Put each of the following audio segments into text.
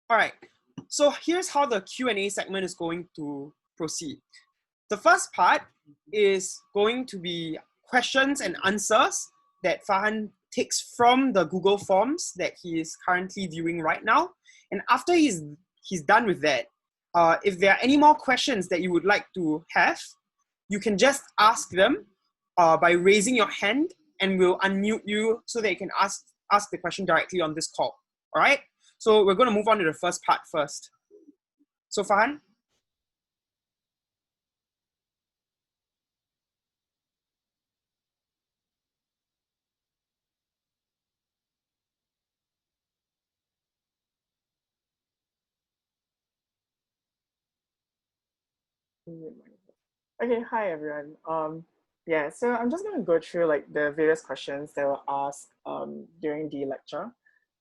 All right, so here's how the Q&A segment is going to proceed. The first part is going to be questions and answers that Farhan takes from the Google Forms that he is currently viewing right now. And after he's done with that, if there are any more questions that you would like to have, you can just ask them by raising your hand, and we'll unmute you so that you can ask the question directly on this call. All right? So we're going to move on to the first part first. So Farhan? Okay, hi everyone. Yeah, so I'm just going to go through like the various questions that were asked during the lecture.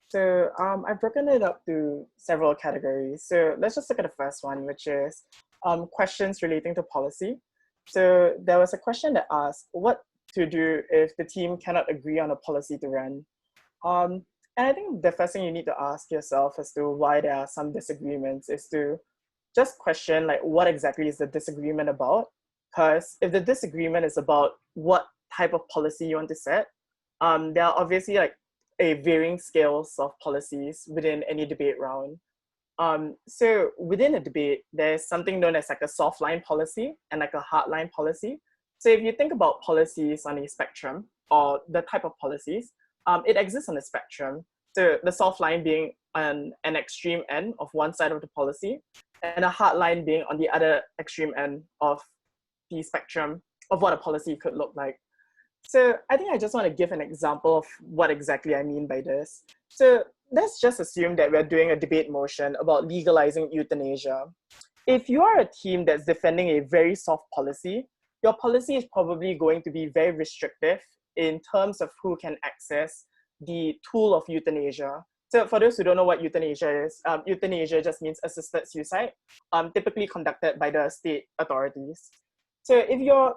So I've broken it up to several categories. So let's just look at the first one, which is questions relating to policy. So there was a question that asked what to do if the team cannot agree on a policy to run. And I think the first thing you need to ask yourself as to why there are some disagreements is to just question like what exactly is the disagreement about. Because if the disagreement is about what type of policy you want to set, there are obviously like a varying scales of policies within any debate round. So within a debate, there's something known as like a softline policy and like a hardline policy. So if you think about policies on a spectrum or the type of policies, it exists on a spectrum. So the soft line being an extreme end of one side of the policy, and a hard line being on the other extreme end of the spectrum of what a policy could look like. So I think I just want to give an example of what exactly I mean by this. So let's just assume that we're doing a debate motion about legalizing euthanasia. If you are a team that's defending a very soft policy, your policy is probably going to be very restrictive in terms of who can access the tool of euthanasia. So for those who don't know what euthanasia is, euthanasia just means assisted suicide, typically conducted by the state authorities. So if you're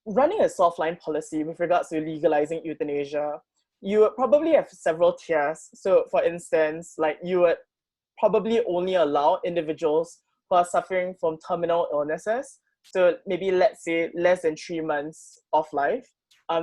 running a softline policy with regards to legalizing euthanasia, you would probably have several tiers. So for instance, like you would probably only allow individuals who are suffering from terminal illnesses, so maybe let's say less than 3 months of life,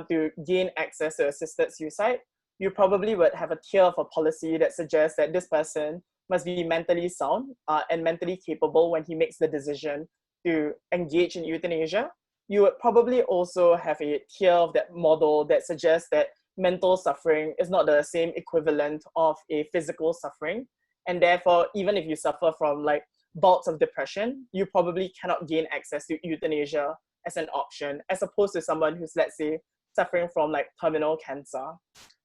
to gain access to assisted suicide. You probably would have a tier of a policy that suggests that this person must be mentally sound and mentally capable when he makes the decision to engage in euthanasia. You would probably also have a tier of that model that suggests that mental suffering is not the same equivalent of a physical suffering. And therefore, even if you suffer from like bouts of depression, you probably cannot gain access to euthanasia as an option, as opposed to someone who's, let's say, suffering from like terminal cancer.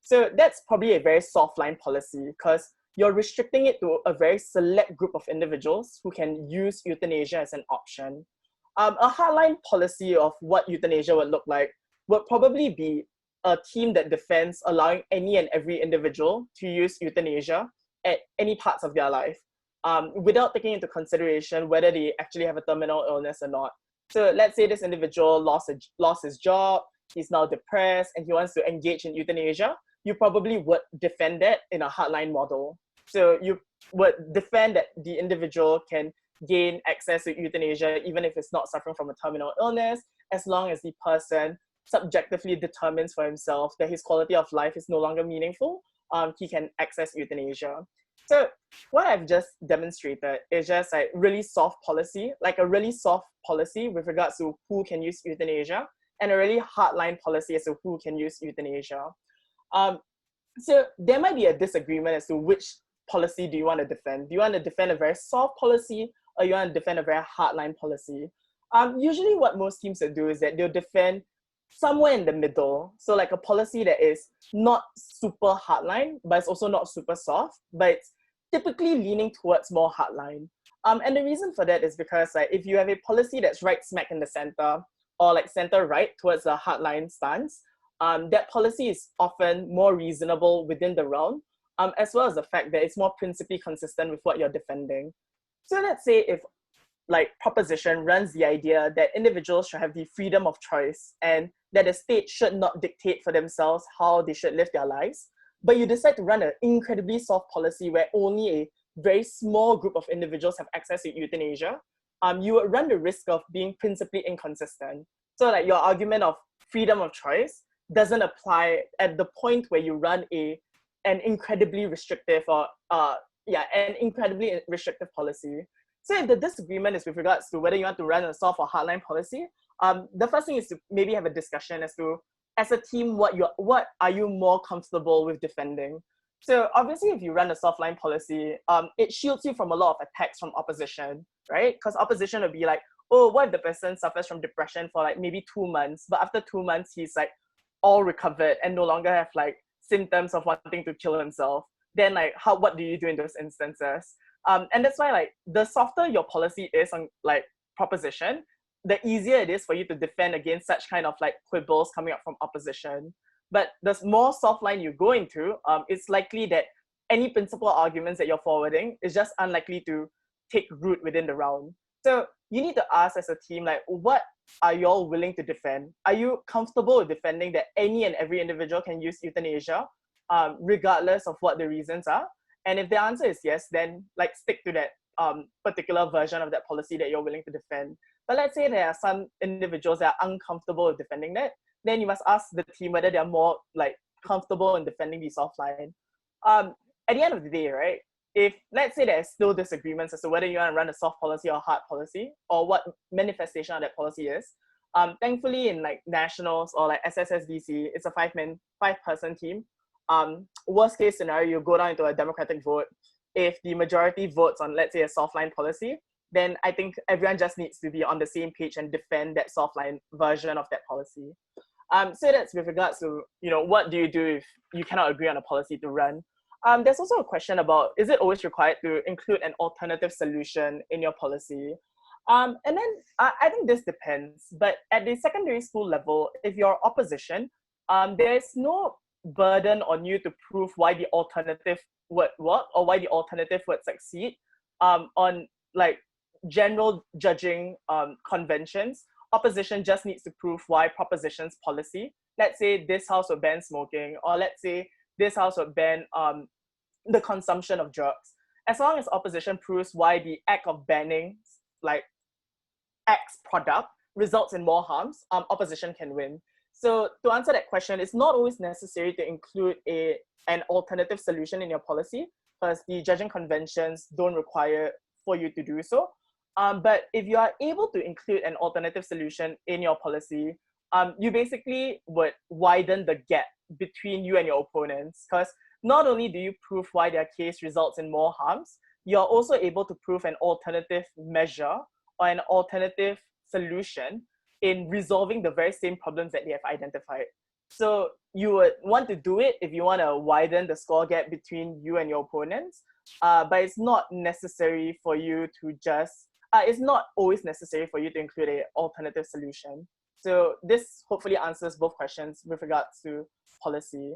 So that's probably a very soft line policy because you're restricting it to a very select group of individuals who can use euthanasia as an option. A hardline policy of what euthanasia would look like would probably be a team that defends allowing any and every individual to use euthanasia at any parts of their life, without taking into consideration whether they actually have a terminal illness or not. So let's say this individual lost his job, he's now depressed, and he wants to engage in euthanasia. You probably would defend that in a hardline model. So you would defend that the individual can gain access to euthanasia even if it's not suffering from a terminal illness, as long as the person subjectively determines for himself that his quality of life is no longer meaningful, he can access euthanasia. So what I've just demonstrated is just like really soft policy, like a really soft policy with regards to who can use euthanasia, and a really hardline policy as to who can use euthanasia. So there might be a disagreement as to which policy do you want to defend. Do you want to defend a very soft policy, or you want to defend a very hardline policy? Usually what most teams will do is that they'll defend somewhere in the middle. So like a policy that is not super hardline, but it's also not super soft, but it's typically leaning towards more hardline. And the reason for that is because like if you have a policy that's right smack in the center, or like center right towards the hardline stance, that policy is often more reasonable within the realm, as well as the fact that it's more principally consistent with what you're defending. So let's say if like proposition runs the idea that individuals should have the freedom of choice and that the state should not dictate for themselves how they should live their lives, but you decide to run an incredibly soft policy where only a very small group of individuals have access to euthanasia, you would run the risk of being principally inconsistent. So like your argument of freedom of choice doesn't apply at the point where you run an incredibly restrictive policy. So if the disagreement is with regards to whether you want to run a soft or hardline policy, the first thing is to maybe have a discussion as to, as a team, what are you more comfortable with defending? So obviously, if you run a softline policy, it shields you from a lot of attacks from opposition, right? Because opposition would be like, oh, what if the person suffers from depression for like maybe 2 months, but after 2 months, he's like all recovered and no longer have like symptoms of wanting to kill himself? Then like, what do you do in those instances? And that's why like the softer your policy is on like proposition, the easier it is for you to defend against such kind of like quibbles coming up from opposition. But the more soft line you go into, it's likely that any principal arguments that you're forwarding is just unlikely to take root within the round. So you need to ask as a team, like, what are y'all willing to defend? Are you comfortable with defending that any and every individual can use euthanasia, regardless of what the reasons are? And if the answer is yes, then like stick to that particular version of that policy that you're willing to defend. But let's say there are some individuals that are uncomfortable with defending that, then you must ask the team whether they're more like comfortable in defending the soft line. At the end of the day, right, if let's say there's still disagreements as to whether you want to run a soft policy or hard policy, or what manifestation of that policy is, thankfully in like nationals or like SSSDC, it's a five-person team. Worst case scenario, you go down into a democratic vote. If the majority votes on, let's say, a soft line policy, then I think everyone just needs to be on the same page and defend that soft line version of that policy. So that's with regards to, what do you do if you cannot agree on a policy to run? There's also a question about, is it always required to include an alternative solution in your policy? And then I think this depends, but at the secondary school level, if you're opposition, there's no burden on you to prove why the alternative would work or why the alternative would succeed. On like general judging conventions, opposition just needs to prove why proposition's policy, let's say this house would ban smoking, or let's say this house would ban the consumption of drugs. As long as opposition proves why the act of banning like X product results in more harms, opposition can win. So to answer that question, it's not always necessary to include an alternative solution in your policy, because the judging conventions don't require for you to do so. But if you are able to include an alternative solution in your policy, you basically would widen the gap between you and your opponents, because not only do you prove why their case results in more harms, you're also able to prove an alternative measure or an alternative solution in resolving the very same problems that they have identified. So you would want to do it if you want to widen the score gap between you and your opponents, but it's not necessary for you to it's not always necessary for you to include an alternative solution. So this hopefully answers both questions with regards to policy.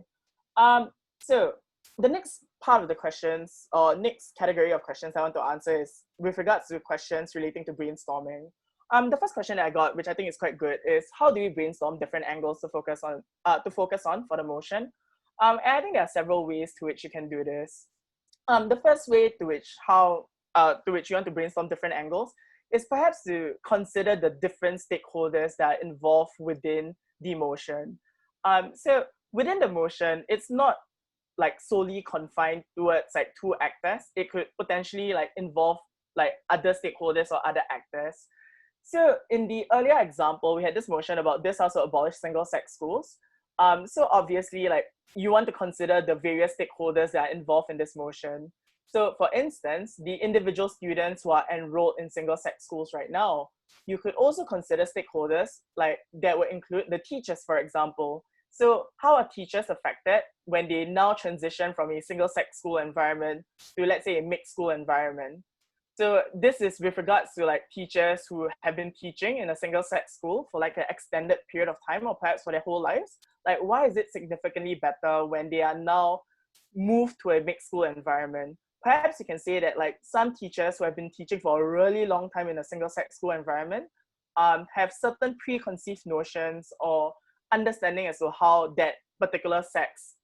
So the next part of the questions, or next category of questions I want to answer, is with regards to questions relating to brainstorming. The first question that I got, which I think is quite good, is how do we brainstorm different angles to focus on for the motion? And I think there are several ways to which you can do this. The first way to which you want to brainstorm different angles is perhaps to consider the different stakeholders that are involved within the motion. So within the motion, it's not like solely confined towards like two actors. It could potentially like involve like other stakeholders or other actors. So in the earlier example, we had this motion about this house to abolish single-sex schools. So obviously, like, you want to consider the various stakeholders that are involved in this motion. So for instance, the individual students who are enrolled in single-sex schools right now, you could also consider stakeholders like that would include the teachers, for example. So how are teachers affected when they now transition from a single-sex school environment to, let's say, a mixed school environment? So this is with regards to like teachers who have been teaching in a single-sex school for like an extended period of time, or perhaps for their whole lives. Like, why is it significantly better when they are now moved to a mixed school environment? Perhaps you can say that like some teachers who have been teaching for a really long time in a single-sex school environment have certain preconceived notions or understanding as to how that particular sex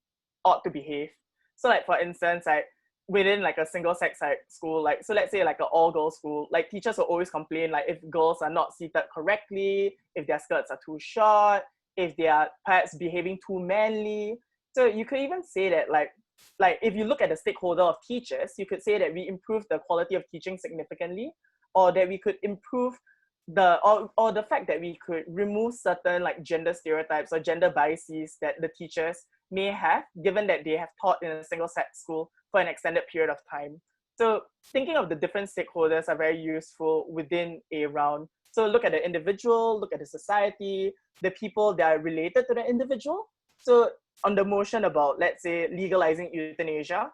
ought to behave. So like, for instance, like within like a single sex school, like, so let's say like an all girls school, like teachers will always complain like if girls are not seated correctly, if their skirts are too short, if they are perhaps behaving too manly. So you could even say that like if you look at the stakeholder of teachers, you could say that we improve the quality of teaching significantly, or that we could improve or the fact that we could remove certain like gender stereotypes or gender biases that the teachers may have, given that they have taught in a single sex school for an extended period of time. So thinking of the different stakeholders are very useful within a round. So look at the individual, look at the society, the people that are related to the individual. So on the motion about, let's say, legalizing euthanasia,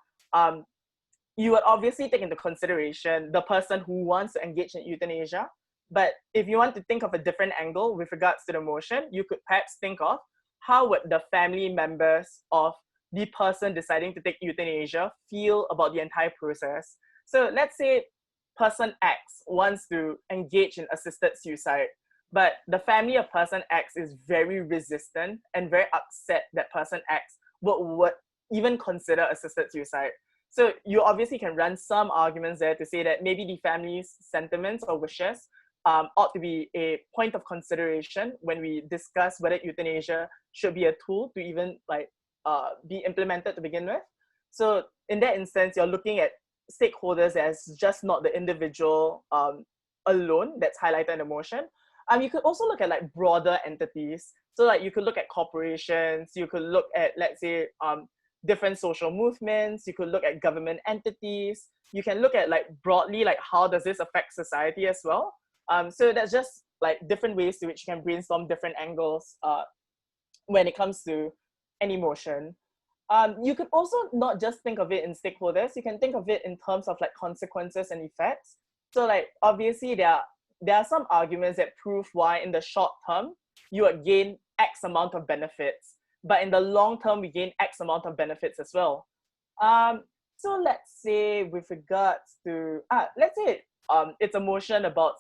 you would obviously take into consideration the person who wants to engage in euthanasia. But if you want to think of a different angle with regards to the motion, you could perhaps think of how would the family members of the person deciding to take euthanasia feel about the entire process. So let's say person X wants to engage in assisted suicide, but the family of person X is very resistant and very upset that person X would even consider assisted suicide. So you obviously can run some arguments there to say that maybe the family's sentiments or wishes ought to be a point of consideration when we discuss whether euthanasia should be a tool to even be implemented to begin with. So in that instance, you're looking at stakeholders as just not the individual alone that's highlighted in the motion. You could also look at like broader entities. So like you could look at corporations, you could look at, let's say, different social movements, you could look at government entities, you can look at like broadly like how does this affect society as well. So that's just like different ways to which you can brainstorm different angles when it comes to any motion. You could also not just think of it in stakeholders, you can think of it in terms of like consequences and effects. So like obviously there are some arguments that prove why in the short term you would gain X amount of benefits, but in the long term we gain X amount of benefits as well. So let's say with regards to, let's say it's a motion about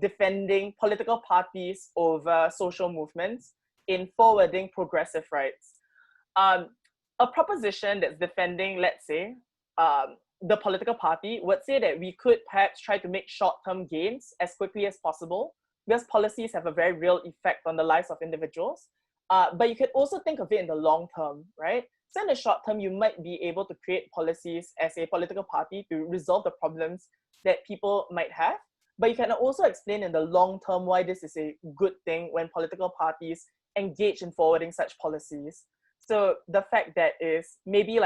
defending political parties over social movements in forwarding progressive rights. A proposition that's defending, let's say, the political party would say that we could perhaps try to make short-term gains as quickly as possible because policies have a very real effect on the lives of individuals. But you could also think of it in the long term, right? So in the short term, you might be able to create policies as a political party to resolve the problems that people might have. But you can also explain in the long term why this is a good thing when political parties engage in forwarding such policies. So the fact that is maybe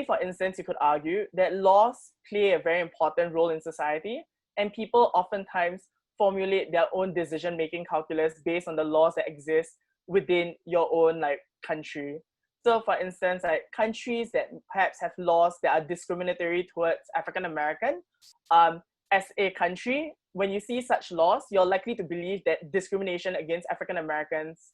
for instance, you could argue that laws play a very important role in society, and people oftentimes formulate their own decision-making calculus based on the laws that exist within your own like country. So for instance, like countries that perhaps have laws that are discriminatory towards African American, as a country, when you see such laws, you're likely to believe that discrimination against African Americans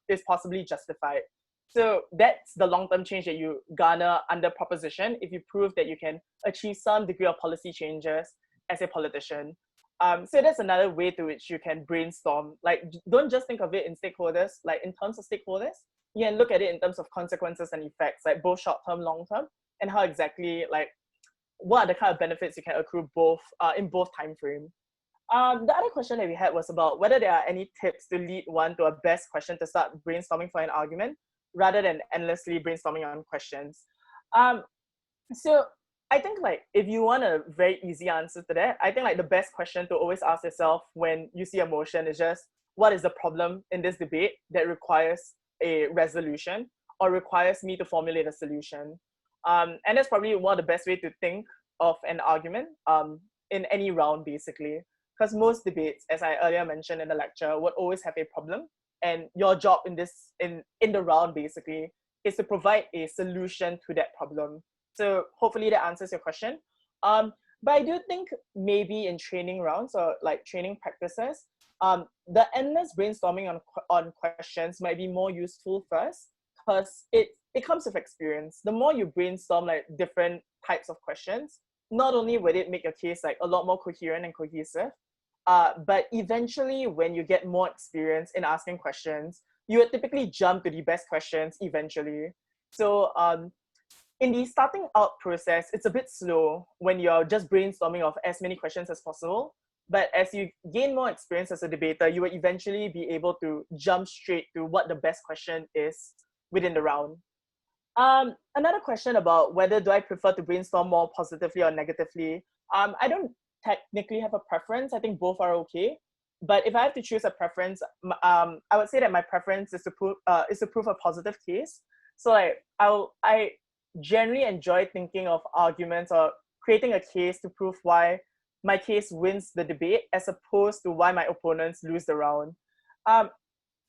is possibly justified. So that's the long-term change that you garner under proposition if you prove that you can achieve some degree of policy changes as a politician. So that's another way to which you can brainstorm. Like, don't just think of it in stakeholders, like in terms of stakeholders, you can look at it in terms of consequences and effects, like both short-term, long-term, and how exactly, like, what are the kind of benefits you can accrue both in both time frame. The other question that we had was about whether there are any tips to lead one to a best question to start brainstorming for an argument, rather than endlessly brainstorming on questions. So I think like if you want a very easy answer to that, I think like the best question to always ask yourself when you see a motion is just, what is the problem in this debate that requires a resolution or requires me to formulate a solution? And that's probably one of the best way to think of an argument in any round, basically. Because most debates, as I earlier mentioned in the lecture, would always have a problem. And your job in the round, basically, is to provide a solution to that problem. So hopefully that answers your question. But I do think maybe in training rounds or like training practices, the endless brainstorming on questions might be more useful first, because it comes with experience. The more you brainstorm like different types of questions, not only will it make your case like a lot more coherent and cohesive, but eventually when you get more experience in asking questions, you would typically jump to the best questions eventually. So in the starting out process, it's a bit slow when you're just brainstorming of as many questions as possible. But as you gain more experience as a debater, you will eventually be able to jump straight to what the best question is within the round. Another question about whether do I prefer to brainstorm more positively or negatively. I don't technically have a preference. I think both are okay. But if I have to choose a preference, I would say that my preference is to prove a positive case. So like I generally enjoy thinking of arguments or creating a case to prove why my case wins the debate as opposed to why my opponents lose the round.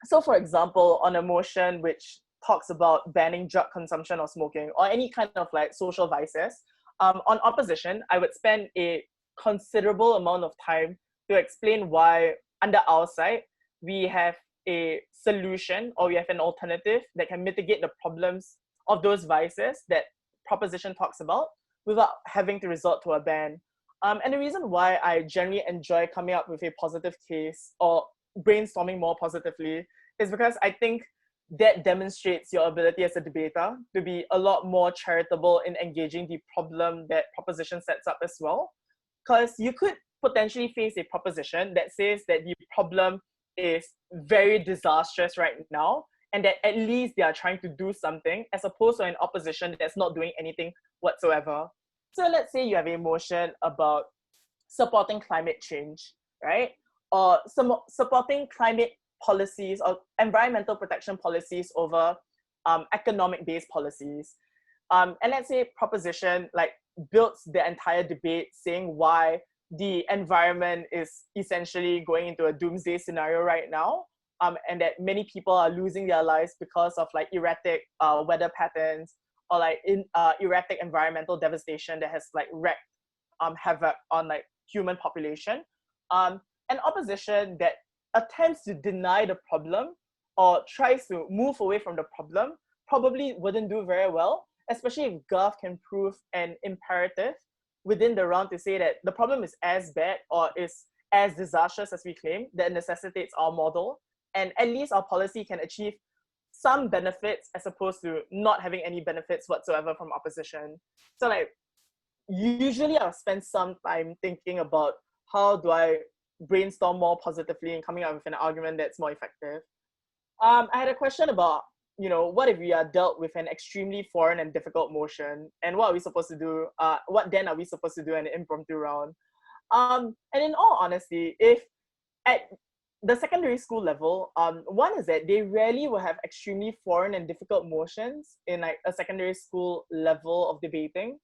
So for example, on a motion which talks about banning drug consumption or smoking or any kind of like social vices, on opposition, I would spend a considerable amount of time to explain why under our side, we have a solution or we have an alternative that can mitigate the problems of those vices that proposition talks about without having to resort to a ban. And the reason why I generally enjoy coming up with a positive case or brainstorming more positively is because I think that demonstrates your ability as a debater to be a lot more charitable in engaging the problem that proposition sets up as well. Because you could potentially face a proposition that says that the problem is very disastrous right now and that at least they are trying to do something as opposed to an opposition that's not doing anything whatsoever. So let's say you have a motion about supporting climate change, right? Or supporting climate policies or environmental protection policies over economic-based policies. And let's say proposition like builds the entire debate saying why the environment is essentially going into a doomsday scenario right now, and that many people are losing their lives because of like erratic weather patterns or like erratic environmental devastation that has like wreaked havoc on like human population. An opposition that attempts to deny the problem or tries to move away from the problem probably wouldn't do very well, especially if Gov can prove an imperative within the round to say that the problem is as bad or is as disastrous as we claim that necessitates our model, and at least our policy can achieve some benefits as opposed to not having any benefits whatsoever from opposition. So like usually I'll spend some time thinking about how do I brainstorm more positively and coming up with an argument that's more effective. I had a question about, you know, what if we are dealt with an extremely foreign and difficult motion, and what are we supposed to do? What then are we supposed to do in an impromptu round? And in all honesty, if at the secondary school level, one is that they rarely will have extremely foreign and difficult motions in like a secondary school level of debating.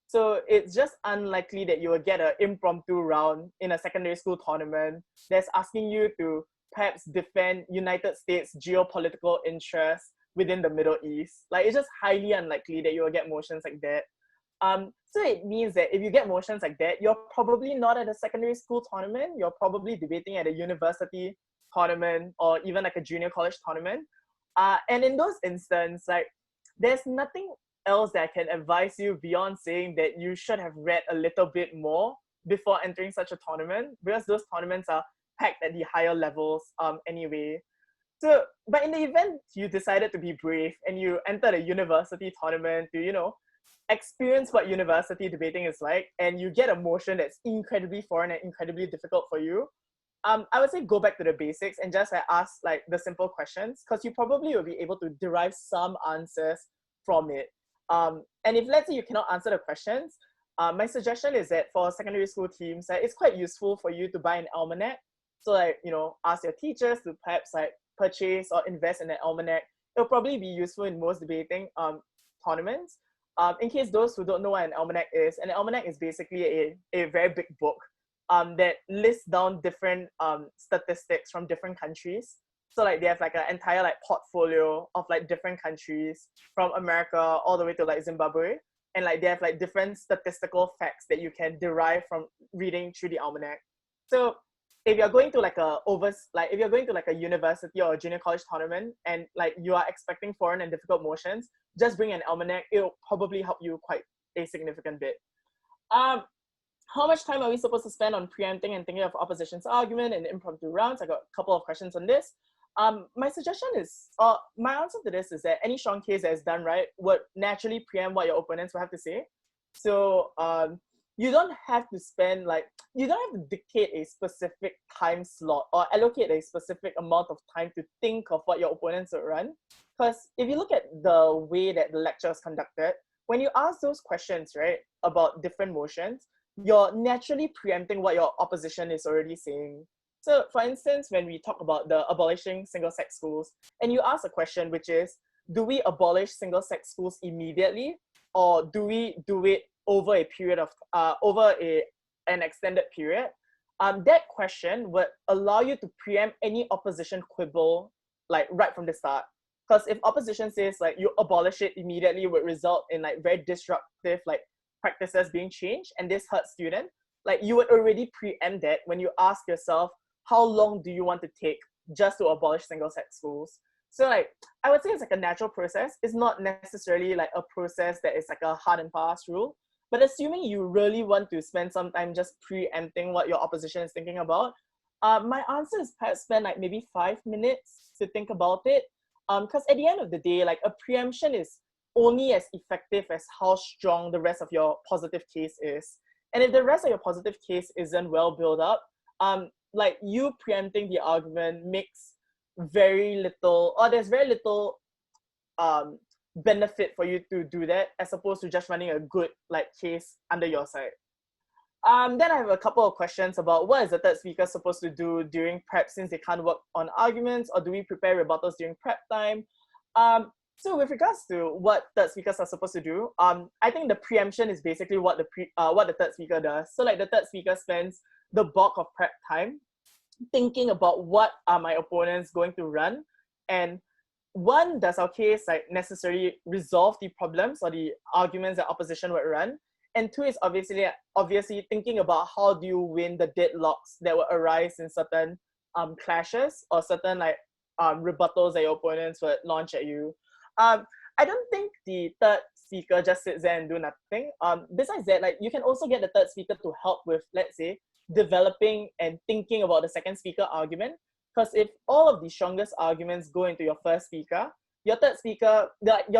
So it's just unlikely that you will get an impromptu round in a secondary school tournament that's asking you to perhaps defend United States geopolitical interests within the Middle East. Like it's just highly unlikely that you will get motions like that. So it means that if you get motions like that, you're probably not at a secondary school tournament, you're probably debating at a university tournament or even like a junior college tournament. And in those instances, like there's nothing else that I can advise you beyond saying that you should have read a little bit more before entering such a tournament, because those tournaments are packed at the higher levels anyway. So, but in the event you decided to be brave and you entered a university tournament to, you know, experience what university debating is like, and you get a motion that's incredibly foreign and incredibly difficult for you, I would say go back to the basics and just ask like the simple questions, because you probably will be able to derive some answers from it. And if let's say you cannot answer the questions, my suggestion is that for secondary school teams, it's quite useful for you to buy an almanac. So like, you know, ask your teachers to perhaps like purchase or invest in an almanac. It'll probably be useful in most debating tournaments. In case those who don't know what an almanac is basically a very big book that lists down different statistics from different countries. So like they have like an entire like portfolio of like different countries from America all the way to like Zimbabwe. And like they have like different statistical facts that you can derive from reading through the almanac. So if you're going to like if you're going to like a university or a junior college tournament and like you are expecting foreign and difficult motions, just bring an almanac. It'll probably help you quite a significant bit. How much time are we supposed to spend on preempting and thinking of opposition's argument and impromptu rounds? I got a couple of questions on this. My suggestion is, my answer to this is that any strong case that is done right would naturally preempt what your opponents will have to say. So you don't have to spend you don't have to dictate a specific time slot or allocate a specific amount of time to think of what your opponents would run. Because if you look at the way that the lecture is conducted, when you ask those questions, right, about different motions, you're naturally preempting what your opposition is already saying. So for instance, when we talk about the abolishing single-sex schools, and you ask a question which is, do we abolish single-sex schools immediately, or do we do it over a period of, an extended period? That question would allow you to preempt any opposition quibble, like right from the start. Because if opposition says like you abolish it immediately would result in like very disruptive like practices being changed, and this hurts students, like you would already preempt that when you ask yourself, how long do you want to take just to abolish single-sex schools? So like, I would say it's like a natural process. It's not necessarily like a process that is like a hard and fast rule. But assuming you really want to spend some time just preempting what your opposition is thinking about, my answer is perhaps spend like maybe 5 minutes to think about it. Because at the end of the day, like a preemption is only as effective as how strong the rest of your positive case is. And if the rest of your positive case isn't well built up, like you preempting the argument makes very little, or there's very little benefit for you to do that, as opposed to just running a good like case under your side. Then I have a couple of questions about what is the third speaker supposed to do during prep, since they can't work on arguments, or do we prepare rebuttals during prep time? So with regards to what third speakers are supposed to do, I think the preemption is basically what the third speaker does. So like the third speaker spends the bulk of prep time thinking about what are my opponents going to run, and one, does our case like necessarily resolve the problems or the arguments that opposition would run, and two is obviously thinking about how do you win the deadlocks that will arise in certain clashes or certain like rebuttals that your opponents would launch at you. I don't think the third speaker just sits there and do nothing. Besides that, like you can also get the third speaker to help with, let's say, developing and thinking about the second speaker argument. Because if all of the strongest arguments go into your first speaker, your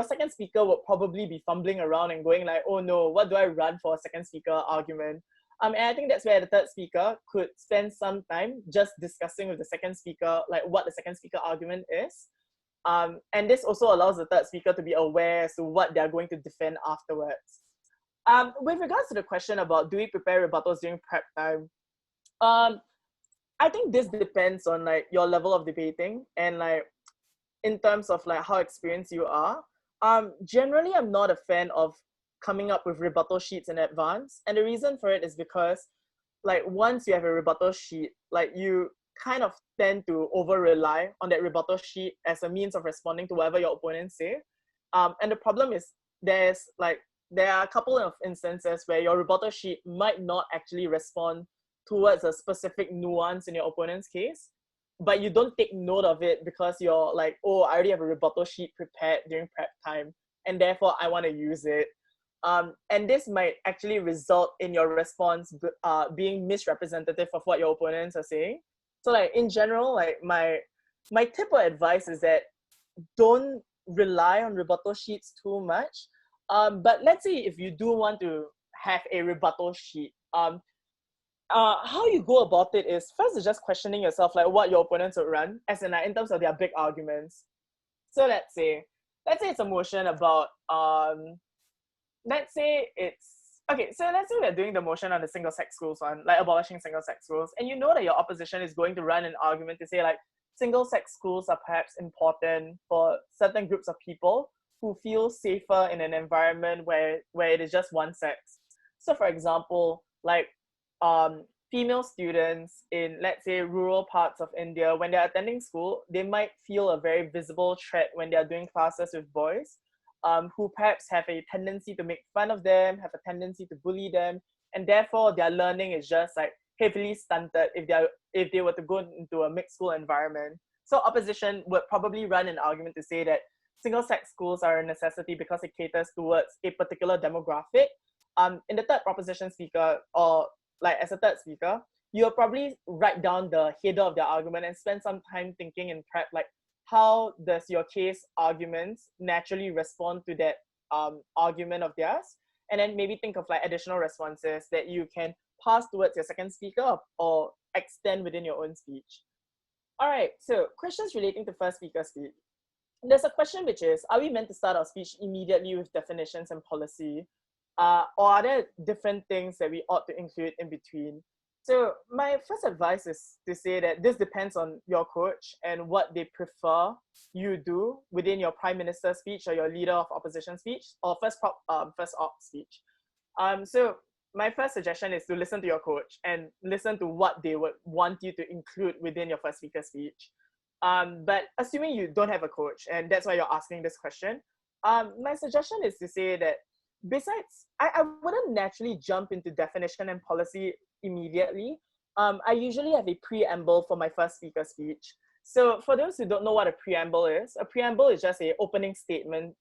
second speaker would probably be fumbling around and going like, oh no, what do I run for a second speaker argument? And I think that's where the third speaker could spend some time just discussing with the second speaker, like what the second speaker argument is. And this also allows the third speaker to be aware as to what they're going to defend afterwards. With regards to the question about do we prepare rebuttals during prep time, I think this depends on like your level of debating and like in terms of like how experienced you are. Generally, I'm not a fan of coming up with rebuttal sheets in advance, and the reason for it is because like once you have a rebuttal sheet, like you kind of tend to over rely on that rebuttal sheet as a means of responding to whatever your opponents say. And the problem is there are a couple of instances where your rebuttal sheet might not actually respond towards a specific nuance in your opponent's case, but you don't take note of it because you're like, oh, I already have a rebuttal sheet prepared during prep time, and therefore I want to use it. And this might actually result in your response being misrepresentative of what your opponents are saying. So like in general, like my tip or advice is that don't rely on rebuttal sheets too much. But let's say if you do want to have a rebuttal sheet, how you go about it is first is just questioning yourself like what your opponents would run, as in like in terms of their big arguments. So let's say it's a motion about let's say we're doing the motion on the single-sex schools one, like abolishing single-sex schools, and you know that your opposition is going to run an argument to say like single-sex schools are perhaps important for certain groups of people who feel safer in an environment where it is just one sex. So for example, like female students in, let's say, rural parts of India, when they're attending school, they might feel a very visible threat when they're doing classes with boys, who perhaps have a tendency to make fun of them, have a tendency to bully them, and therefore their learning is just like heavily stunted if they were to go into a mixed school environment. So opposition would probably run an argument to say that single-sex schools are a necessity because it caters towards a particular demographic. In the third proposition speaker, or like as a third speaker, you'll probably write down the header of their argument and spend some time thinking in prep, like how does your case arguments naturally respond to that argument of theirs, and then maybe think of like additional responses that you can pass towards your second speaker or extend within your own speech. All right, so questions relating to first speaker speech. There's a question which is, are we meant to start our speech immediately with definitions and policy? Or are there different things that we ought to include in between? So my first advice is to say that this depends on your coach and what they prefer you do within your prime minister speech or your leader of opposition speech or first op speech. So my first suggestion is to listen to your coach and listen to what they would want you to include within your first speaker speech. But assuming you don't have a coach and that's why you're asking this question, my suggestion is to say that besides, I wouldn't naturally jump into definition and policy immediately. I usually have a preamble for my first speaker speech. So for those who don't know what a preamble is just an opening statement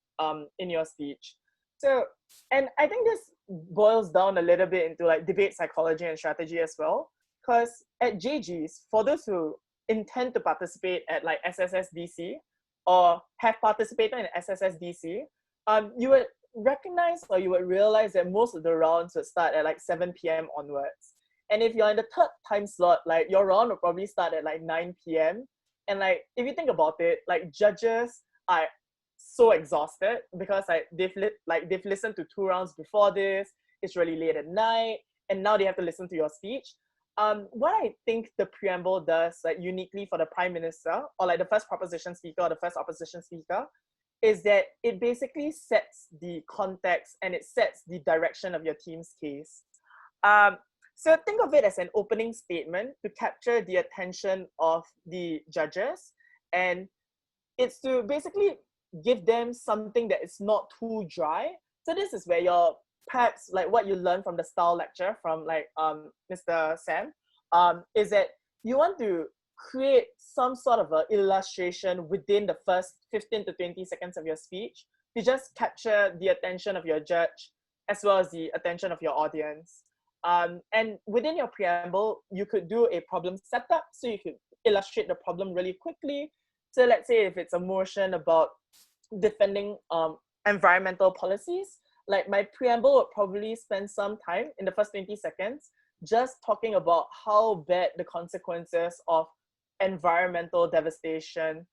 in your speech. So, and I think this boils down a little bit into like debate psychology and strategy as well. Because at JGs, for those who intend to participate at like SSSDC or have participated in SSSDC, you would recognize or you would realize that most of the rounds would start at like 7 p.m. onwards. And if you're in the third time slot, like your round will probably start at like 9 p.m. And like, if you think about it, like judges are so exhausted because like they've listened to 2 rounds before this, it's really late at night, and now they have to listen to your speech. What I think the preamble does like uniquely for the prime minister or like the first proposition speaker or the first opposition speaker is that it basically sets the context and it sets the direction of your team's case. So think of it as an opening statement to capture the attention of the judges, and it's to basically give them something that is not too dry. So this is where your perhaps like what you learned from the style lecture from like Mr. Sam is that you want to create some sort of an illustration within the first 15 to 20 seconds of your speech to just capture the attention of your judge as well as the attention of your audience. And within your preamble, you could do a problem setup, so you could illustrate the problem really quickly. So let's say if it's a motion about defending environmental policies, like my preamble would probably spend some time in the first 20 seconds just talking about how bad the consequences of environmental devastation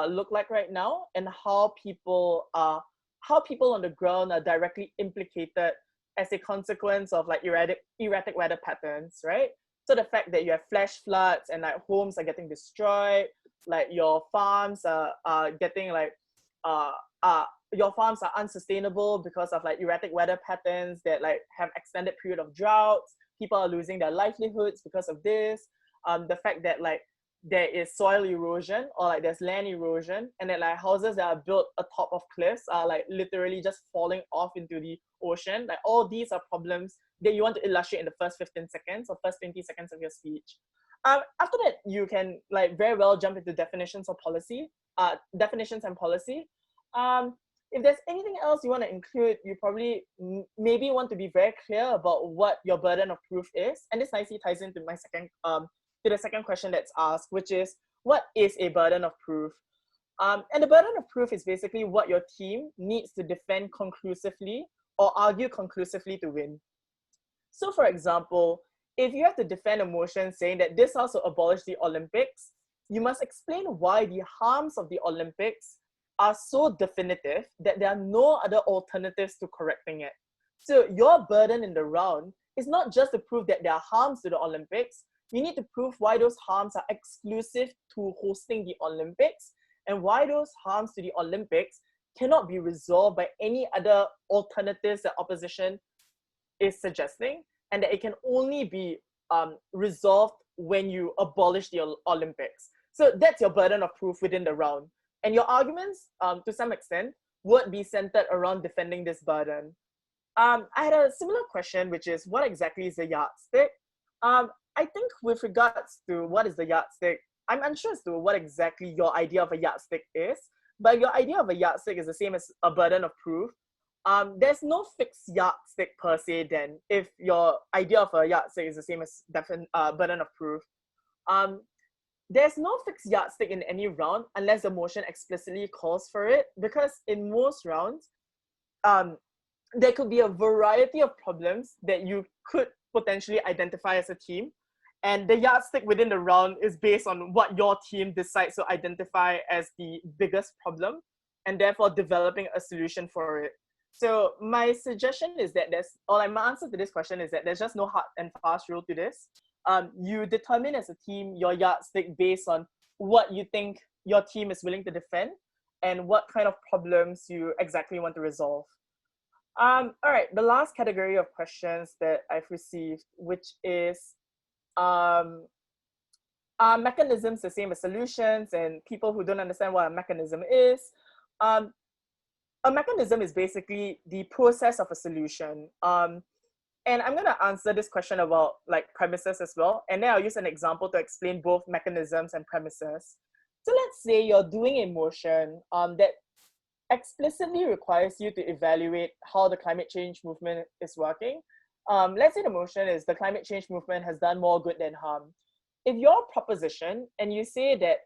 look like right now, and how people on the ground are directly implicated as a consequence of like erratic weather patterns, right? So the fact that you have flash floods and like homes are getting destroyed, like your farms are getting like your farms are unsustainable because of like erratic weather patterns that like have extended period of droughts. People are losing their livelihoods because of this. The fact that like there is soil erosion or like there's land erosion, and that like houses that are built atop of cliffs are like literally just falling off into the ocean. Like all these are problems that you want to illustrate in the first 15 seconds or first 20 seconds of your speech. After that, you can like very well jump into definitions and policy. If there's anything else you want to include, you probably maybe want to be very clear about what your burden of proof is. And this nicely ties into my the second question that's asked, which is, what is a burden of proof? And the burden of proof is basically what your team needs to defend conclusively or argue conclusively to win. So for example, if you have to defend a motion saying that this also abolished the Olympics, you must explain why the harms of the Olympics are so definitive that there are no other alternatives to correcting it. So your burden in the round is not just to prove that there are harms to the Olympics. You need to prove why those harms are exclusive to hosting the Olympics and why those harms to the Olympics cannot be resolved by any other alternatives that opposition is suggesting, and that it can only be resolved when you abolish the Olympics. So that's your burden of proof within the round. And your arguments, to some extent, would be centered around defending this burden. I had a similar question, which is, what exactly is the yardstick? I think with regards to what is the yardstick, I'm unsure as to what exactly your idea of a yardstick is, but your idea of a yardstick is the same as a burden of proof. there's no fixed yardstick per se then, if your idea of a yardstick is the same as burden of proof. There's no fixed yardstick in any round unless the motion explicitly calls for it, because in most rounds, there could be a variety of problems that you could potentially identify as a team. And the yardstick within the round is based on what your team decides to identify as the biggest problem, and therefore developing a solution for it. So my suggestion is that my answer to this question is that there's just no hard and fast rule to this. You determine as a team your yardstick based on what you think your team is willing to defend and what kind of problems you exactly want to resolve. All right, the last category of questions that I've received, which is are mechanisms the same as solutions, and people who don't understand what a mechanism is. A mechanism is basically the process of a solution. And I'm going to answer this question about like premises as well. And then I'll use an example to explain both mechanisms and premises. So let's say you're doing a motion that explicitly requires you to evaluate how the climate change movement is working. Let's say the motion is the climate change movement has done more good than harm. If your proposition and you say that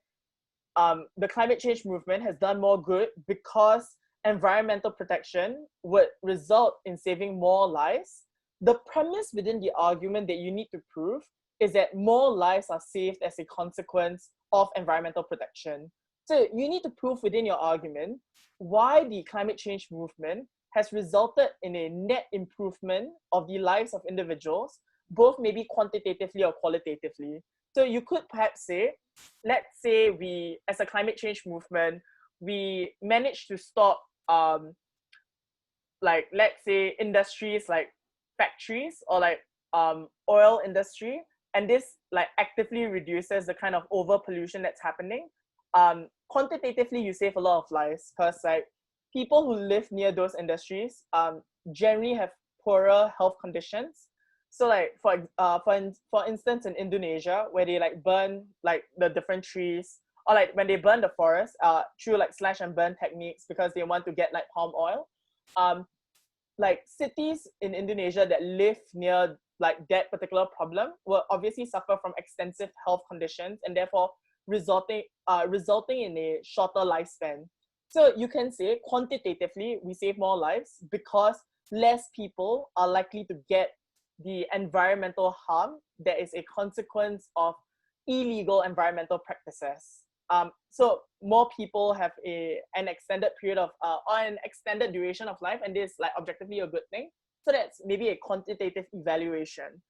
the climate change movement has done more good because environmental protection would result in saving more lives, the premise within the argument that you need to prove is that more lives are saved as a consequence of environmental protection. So you need to prove within your argument why the climate change movement has resulted in a net improvement of the lives of individuals, both maybe quantitatively or qualitatively. So you could perhaps say, let's say we, as a climate change movement, we managed to stop, like, let's say industries like factories or like oil industry, and this like actively reduces the kind of over pollution that's happening. Quantitatively, you save a lot of lives because like people who live near those industries generally have poorer health conditions. So like for instance in Indonesia, where they like burn like the different trees, or like when they burn the forest through like slash and burn techniques because they want to get like palm oil, like cities in Indonesia that live near like that particular problem will obviously suffer from extensive health conditions and therefore resulting in a shorter lifespan. So you can say quantitatively we save more lives because less people are likely to get the environmental harm that is a consequence of illegal environmental practices. So more people have an extended period of or an extended duration of life, and this is like objectively a good thing. So that's maybe a quantitative evaluation.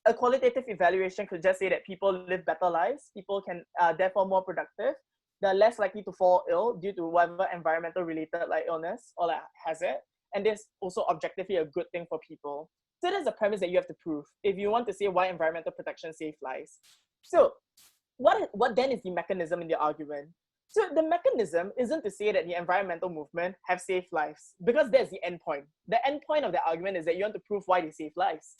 A qualitative evaluation could just say that people live better lives, people can therefore more productive, they're less likely to fall ill due to whatever environmental related like illness or like hazard, and this also objectively a good thing for people. So that's the premise that you have to prove if you want to say why environmental protection saves lives. So what then is the mechanism in the argument? So the mechanism isn't to say that the environmental movement have saved lives, because that's the end point. The end point of the argument is that you want to prove why they save lives.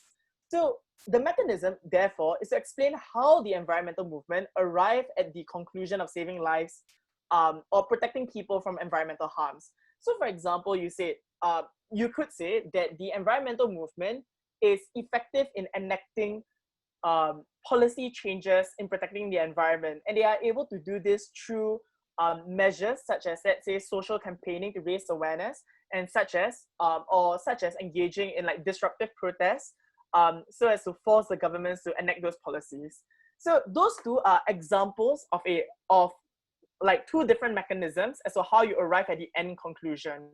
So the mechanism, therefore, is to explain how the environmental movement arrived at the conclusion of saving lives or protecting people from environmental harms. So for example, you could say that the environmental movement is effective in enacting policy changes in protecting the environment, and they are able to do this through measures such as, let's say, social campaigning to raise awareness, and such as engaging in like disruptive protests, so as to force the governments to enact those policies. So those two are examples of like two different mechanisms as to how you arrive at the end conclusion.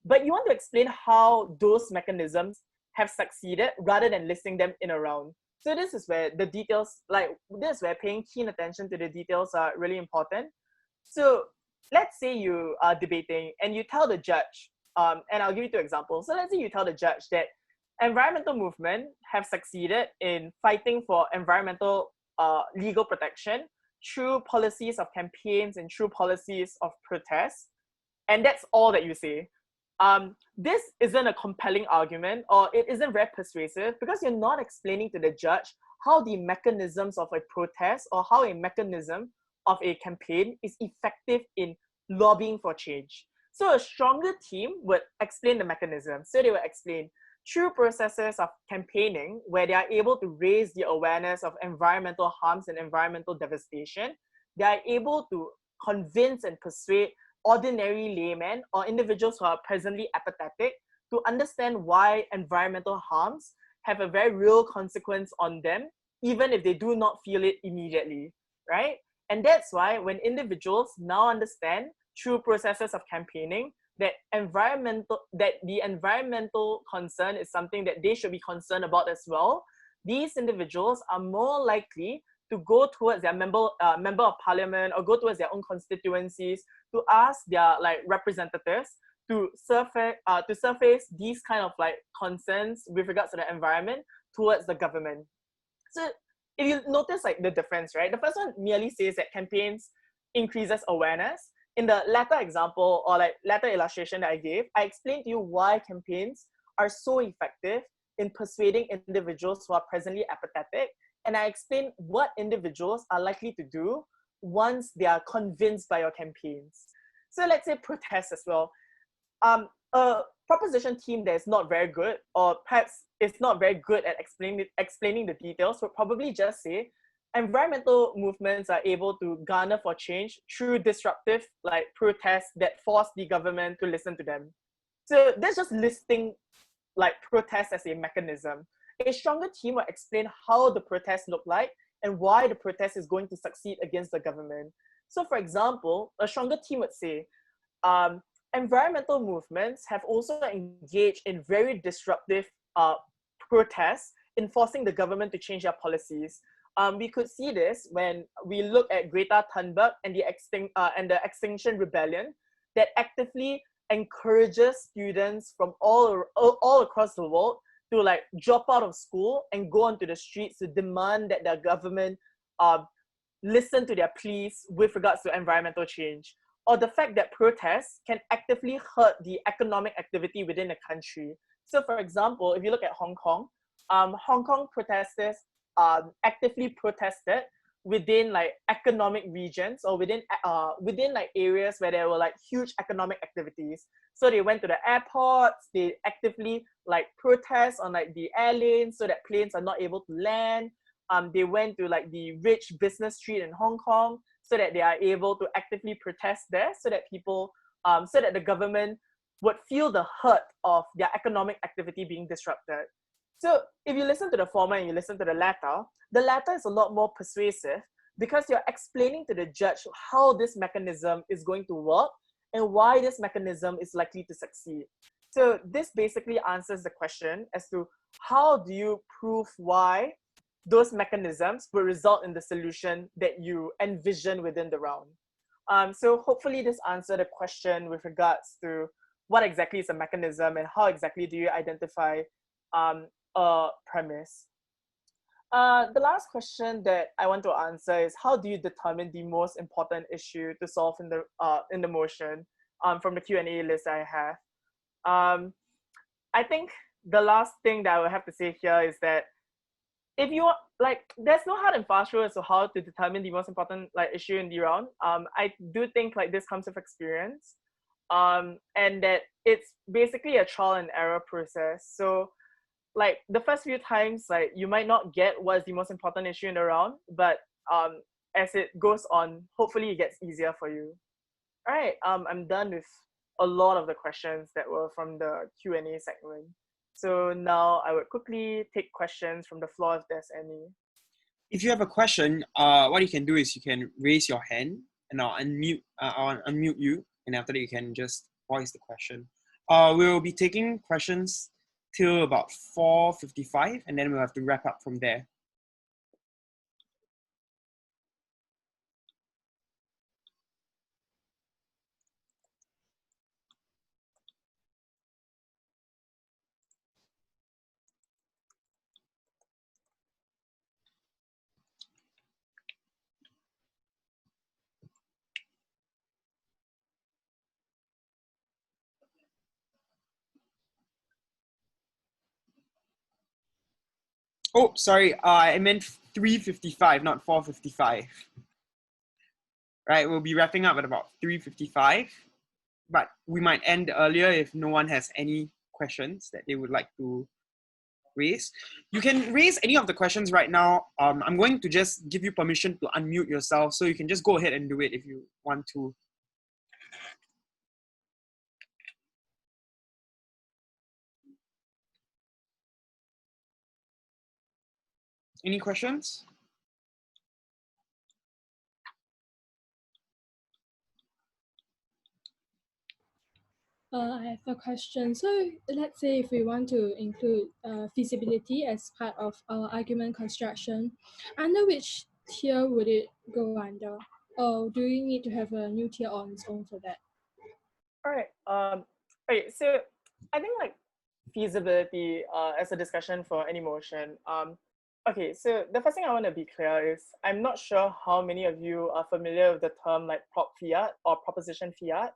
But you want to explain how those mechanisms have succeeded rather than listing them in a round. So this is where the details, this is where paying keen attention to the details are really important. So let's say you are debating and you tell the judge, and I'll give you two examples. So let's say you tell the judge that environmental movement have succeeded in fighting for environmental legal protection through policies of campaigns and through policies of protests, and that's all that you say. This isn't a compelling argument, or it isn't very persuasive, because you're not explaining to the judge how the mechanisms of a protest or how a mechanism of a campaign is effective in lobbying for change. So a stronger team would explain the mechanism. So they would explain through processes of campaigning where they are able to raise the awareness of environmental harms and environmental devastation. They are able to convince and persuade ordinary laymen or individuals who are presently apathetic to understand why environmental harms have a very real consequence on them, even if they do not feel it immediately, right? And that's why when individuals now understand through processes of campaigning that the environmental concern is something that they should be concerned about as well, these individuals are more likely to go towards their member of parliament or go towards their own constituencies to ask their like representatives to surface these kind of like concerns with regards to the environment towards the government. So if you notice like the difference, right? The first one merely says that campaigns increases awareness. In the latter example or like latter illustration that I gave, I explained to you why campaigns are so effective in persuading individuals who are presently apathetic. And I explained what individuals are likely to do once they are convinced by your campaigns. So let's say protests as well. A proposition team that is not very good, or perhaps is not very good at explaining the details, would probably just say environmental movements are able to garner for change through disruptive like protests that force the government to listen to them. So that's just listing like protests as a mechanism. A stronger team will explain how the protests look like and why the protest is going to succeed against the government. So for example, a stronger team would say, environmental movements have also engaged in very disruptive protests in forcing the government to change their policies. We could see this when we look at Greta Thunberg and the Extinction Rebellion that actively encourages students from all across the world to like drop out of school and go onto the streets to demand that the government listen to their pleas with regards to environmental change. Or the fact that protests can actively hurt the economic activity within a country. So for example, if you look at Hong Kong protesters actively protested within like economic regions or within like areas where there were like huge economic activities. So they went to the airports, they actively like protest on like the air lanes so that planes are not able to land. They went to like the rich business street in Hong Kong so that they are able to actively protest there, so that people, so that the government would feel the hurt of their economic activity being disrupted. So if you listen to the former and you listen to the latter is a lot more persuasive because you're explaining to the judge how this mechanism is going to work and why this mechanism is likely to succeed. So this basically answers the question as to how do you prove why those mechanisms will result in the solution that you envision within the round. So hopefully this answered the question with regards to what exactly is a mechanism and how exactly do you identify a premise. The last question that I want to answer is how do you determine the most important issue to solve in the motion from the Q&A list I have. I think the last thing that I would have to say here is that if you like, there's no hard and fast rule as to how to determine the most important like issue in the round. I do think like this comes with experience, and that it's basically a trial and error process. So like the first few times, like you might not get what is the most important issue in the round, but as it goes on, hopefully it gets easier for you. All right, I'm done with a lot of the questions that were from the Q&A segment. So now I would quickly take questions from the floor if there's any. If you have a question, what you can do is you can raise your hand and I'll unmute you, and after that you can just voice the question. We'll be taking questions till about 4:55 and then we'll have to wrap up from there. Oh, sorry, I meant 3:55, not 4:55. Right, we'll be wrapping up at about 3:55. but we might end earlier if no one has any questions that they would like to raise. You can raise any of the questions right now. I'm going to just give you permission to unmute yourself, so you can just go ahead and do it if you want to. Any questions? I have a question. So let's say if we want to include feasibility as part of our argument construction, under which tier would it go under? Or do we need to have a new tier on its own for that? All right. Okay. So I think like feasibility as a discussion for any motion. Okay. So the first thing I want to be clear is I'm not sure how many of you are familiar with the term like prop fiat or proposition fiat.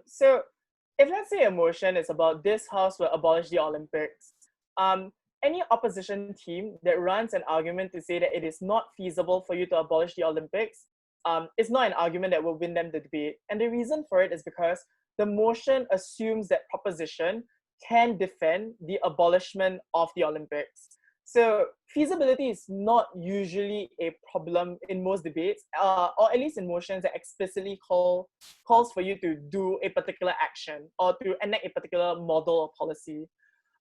So if let's say a motion is about this house will abolish the Olympics, any opposition team that runs an argument to say that it is not feasible for you to abolish the Olympics, is not an argument that will win them the debate. And the reason for it is because the motion assumes that proposition can defend the abolishment of the Olympics. So feasibility is not usually a problem in most debates, or at least in motions that explicitly calls for you to do a particular action or to enact a particular model or policy.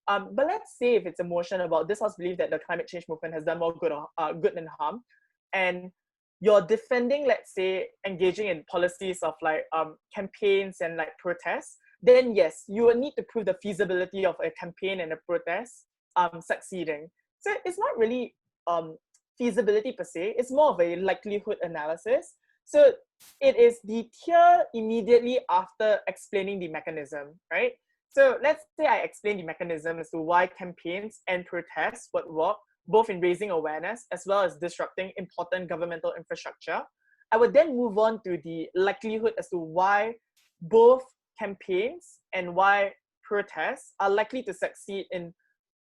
But let's say if it's a motion about this house believe that the climate change movement has done more good than harm, and you're defending, let's say, engaging in policies of like campaigns and like protests, then yes, you would need to prove the feasibility of a campaign and a protest succeeding. So it's not really feasibility per se, it's more of a likelihood analysis. So it is the tier immediately after explaining the mechanism, right? So let's say I explain the mechanism as to why campaigns and protests would work, both in raising awareness as well as disrupting important governmental infrastructure. I would then move on to the likelihood as to why both campaigns and why protests are likely to succeed in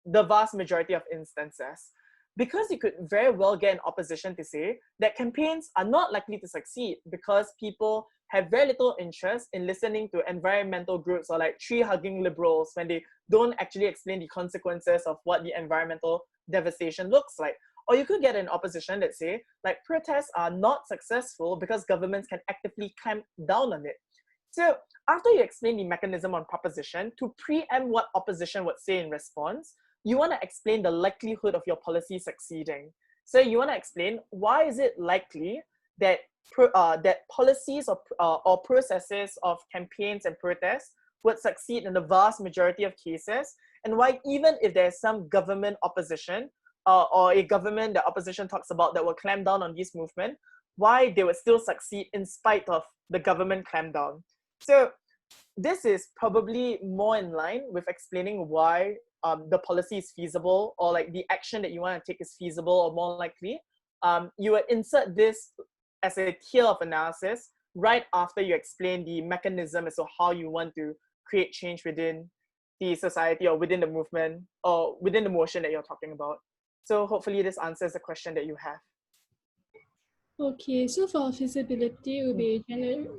the vast majority of instances. Because you could very well get an opposition to say that campaigns are not likely to succeed because people have very little interest in listening to environmental groups or like tree-hugging liberals when they don't actually explain the consequences of what the environmental devastation looks like. Or you could get an opposition that say like protests are not successful because governments can actively clamp down on it. So after you explain the mechanism on proposition, to preempt what opposition would say in response, you want to explain the likelihood of your policy succeeding. So you want to explain why is it likely that that policies or processes of campaigns and protests would succeed in the vast majority of cases, and why even if there's some government opposition or a government that opposition talks about that will clamp down on this movement, why they would still succeed in spite of the government clampdown. So this is probably more in line with explaining why the policy is feasible, or like the action that you want to take is feasible or more likely. You would insert this as a tier of analysis right after you explain the mechanism as to how you want to create change within the society or within the movement or within the motion that you're talking about. So hopefully this answers the question that you have. Okay, so for feasibility, it will be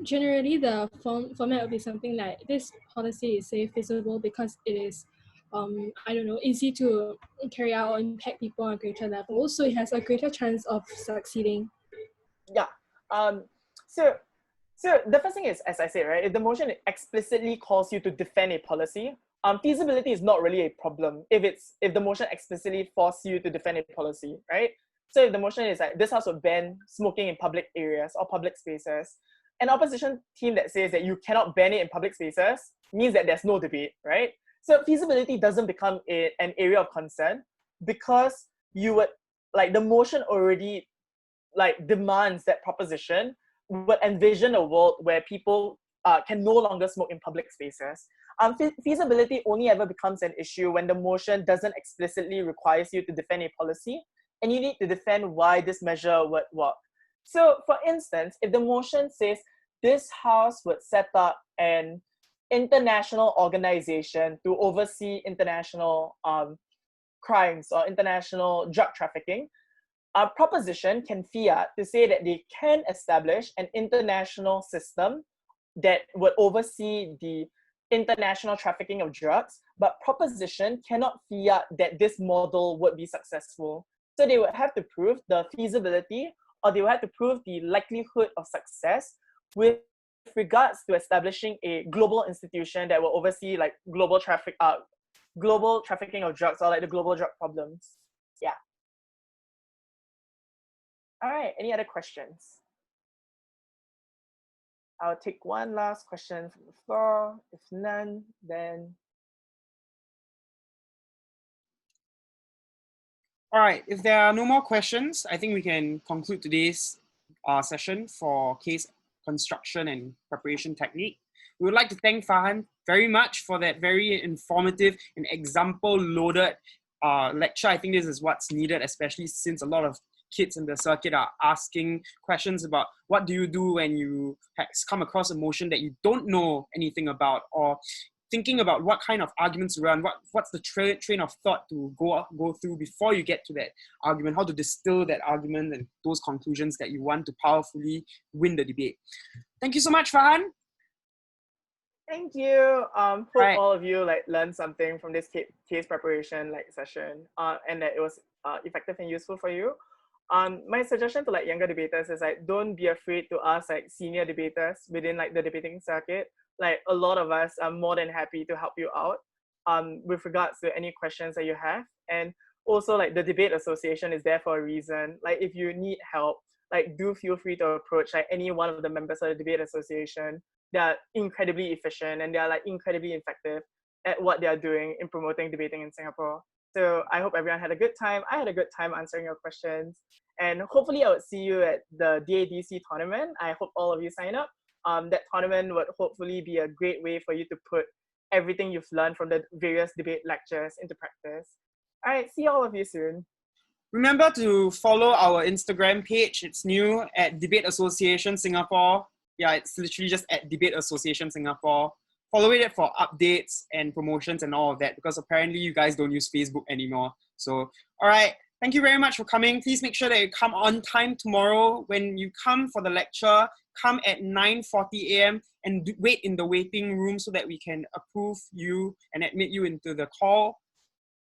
generally the format will be something like this policy is say feasible because it is I don't know, easy to carry out or impact people on a greater level, so it has a greater chance of succeeding. Yeah. So the first thing is, as I said, right, if the motion explicitly calls you to defend a policy, feasibility is not really a problem if the motion explicitly forces you to defend a policy, right? So if the motion is like this house would ban smoking in public areas or public spaces, an opposition team that says that you cannot ban it in public spaces means that there's no debate, right? So feasibility doesn't become an area of concern because you would like the motion already like demands that proposition would envision a world where people can no longer smoke in public spaces. Feasibility only ever becomes an issue when the motion doesn't explicitly requires you to defend a policy, and you need to defend why this measure would work. So for instance, if the motion says this house would set up an international organization to oversee international crimes or international drug trafficking, our proposition can fiat to say that they can establish an international system that would oversee the international trafficking of drugs, but proposition cannot fiat that this model would be successful. So they would have to prove the feasibility, or they would have to prove the likelihood of success with regards to establishing a global institution that will oversee like global trafficking of drugs, or like the global drug problems. Yeah. All right, any other questions? I'll take one last question from the floor. If none, then. All right, if there are no more questions, I think we can conclude today's session for case construction and preparation technique. We would like to thank Farhan very much for that very informative and example-loaded lecture. I think this is what's needed, especially since a lot of kids in the circuit are asking questions about what do you do when you come across a motion that you don't know anything about, or thinking about what kind of arguments run, what's the train of thought to go through before you get to that argument, how to distill that argument and those conclusions that you want to powerfully win the debate. Thank you so much, Farhan. Thank you. Hope right. all of you like learned something from this case preparation like session, and that it was effective and useful for you. My suggestion to like younger debaters is like, don't be afraid to ask like senior debaters within like the debating circuit. Like a lot of us are more than happy to help you out with regards to any questions that you have. And also like the debate association is there for a reason. Like if you need help, like do feel free to approach like any one of the members of the debate association. They are incredibly efficient and they are like incredibly effective at what they are doing in promoting debating in Singapore. So I hope everyone had a good time. I had a good time answering your questions. And hopefully I would see you at the WSDC tournament. I hope all of you sign up. That tournament would hopefully be a great way for you to put everything you've learned from the various debate lectures into practice. All right, see all of you soon. Remember to follow our Instagram page. It's new at Debate Association Singapore. Yeah, it's literally just at Debate Association Singapore. Follow it for updates and promotions and all of that, because apparently you guys don't use Facebook anymore. So, all right. Thank you very much for coming. Please make sure that you come on time tomorrow. When you come for the lecture, come at 9:40 a.m. and wait in the waiting room so that we can approve you and admit you into the call.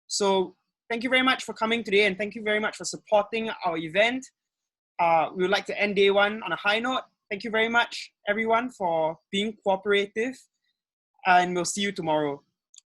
So thank you very much for coming today, and thank you very much for supporting our event. We would like to end day one on a high note. Thank you very much, everyone, for being cooperative, and we'll see you tomorrow.